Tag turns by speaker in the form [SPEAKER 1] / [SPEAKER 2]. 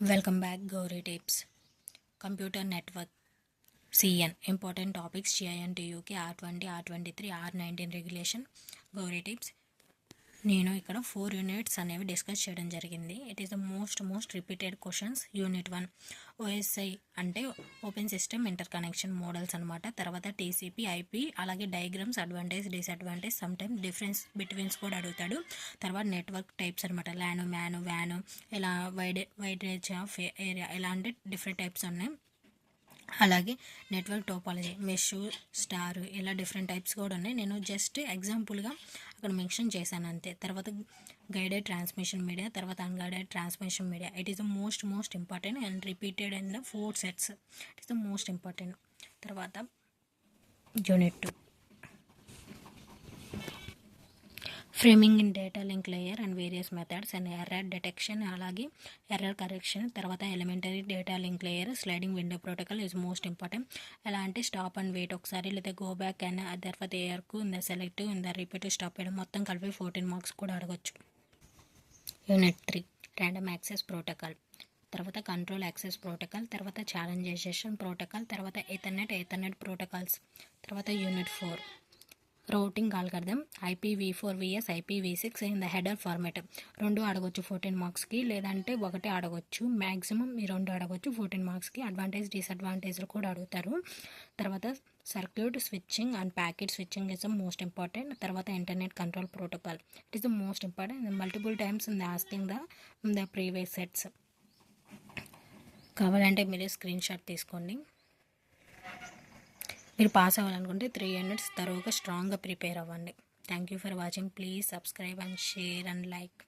[SPEAKER 1] Welcome back, Gauri Tips. Computer Network CN. Important topics GINTUK R20, R23, R19 regulation. Gauri Tips. నేను ఇక్కడ 4 units అనేవి discuss చేయడం జరిగింది. It is the most repeated questions. Unit 1 OSI అంటే open system interconnection models అనమాట. తర్వాత TCP, IP, అలాగే diagrams, advantage, disadvantage, some time difference betweens కూడా అడుగుతాడు. తర్వాత నెట్వర్క్ టైప్స్ అనమాట. ల్యాను, మ్యాను, వ్యాను, ఇలా వైడేజ్ ఆఫ్ ఏరియా, ఇలాంటి డిఫరెంట్ టైప్స్ ఉన్నాయి. అలాగే నెట్వర్క్ టోపాలజీ, మెష్, స్టార్, ఇలా డిఫరెంట్ టైప్స్ కూడా ఉన్నాయి. నేను జస్ట్ ఎగ్జాంపుల్గా అక్కడ మెన్షన్ చేశాను అంతే. తర్వాత గైడెడ్ ట్రాన్స్మిషన్ మీడియా, తర్వాత unguided transmission media. It is the most important and repeated in the 4 sets. It is the most important. తర్వాత unit 2 framing in data link layer and various methods and error detection, అలాగే error correction. తర్వాత elementary data link layer sliding window protocol is most important. ఎలా అంటే stop and wait ఒకసారి, లేదా go back and తర్వాత ఏఆర్కు ఇంద selective ఇంద repeat stop చేయడం, మొత్తం కలిపి 14 మార్క్స్ కూడా అడగచ్చు. యూనిట్ 3 ర్యాండమ్ యాక్సెస్ ప్రోటోకాల్, తర్వాత కంట్రోల్ యాక్సెస్ ప్రోటోకాల్, తర్వాత ఛాలెంజేషన్ ప్రోటోకాల్, తర్వాత ఎథర్నెట్ ప్రోటోకాల్స్. తర్వాత unit 4 routing algorithm, IPv4 vs IPv6 in the header format. 2 అడగొచ్చు 14 మార్క్స్కి, లేదంటే 1 అడగొచ్చు. మ్యాక్సిమం ఈ 2 అడగొచ్చు 14 మార్క్స్కి. అడ్వాంటేజ్, డిసడ్వాంటేజ్లు కూడా అడుగుతారు. తర్వాత circuit switching and packet switching is the most important. తర్వాత internet control protocol, it is the most important. Multiple times in the asking the previous sets. కావాలంటే మీరే స్క్రీన్ షాట్ తీసుకోండి. మీరు పాస్ అవ్వాలనుకుంటే 3 యూనిట్స్ తరువుగా స్ట్రాంగ్గా ప్రిపేర్ అవ్వండి. Thank you for watching. Please subscribe and share and like.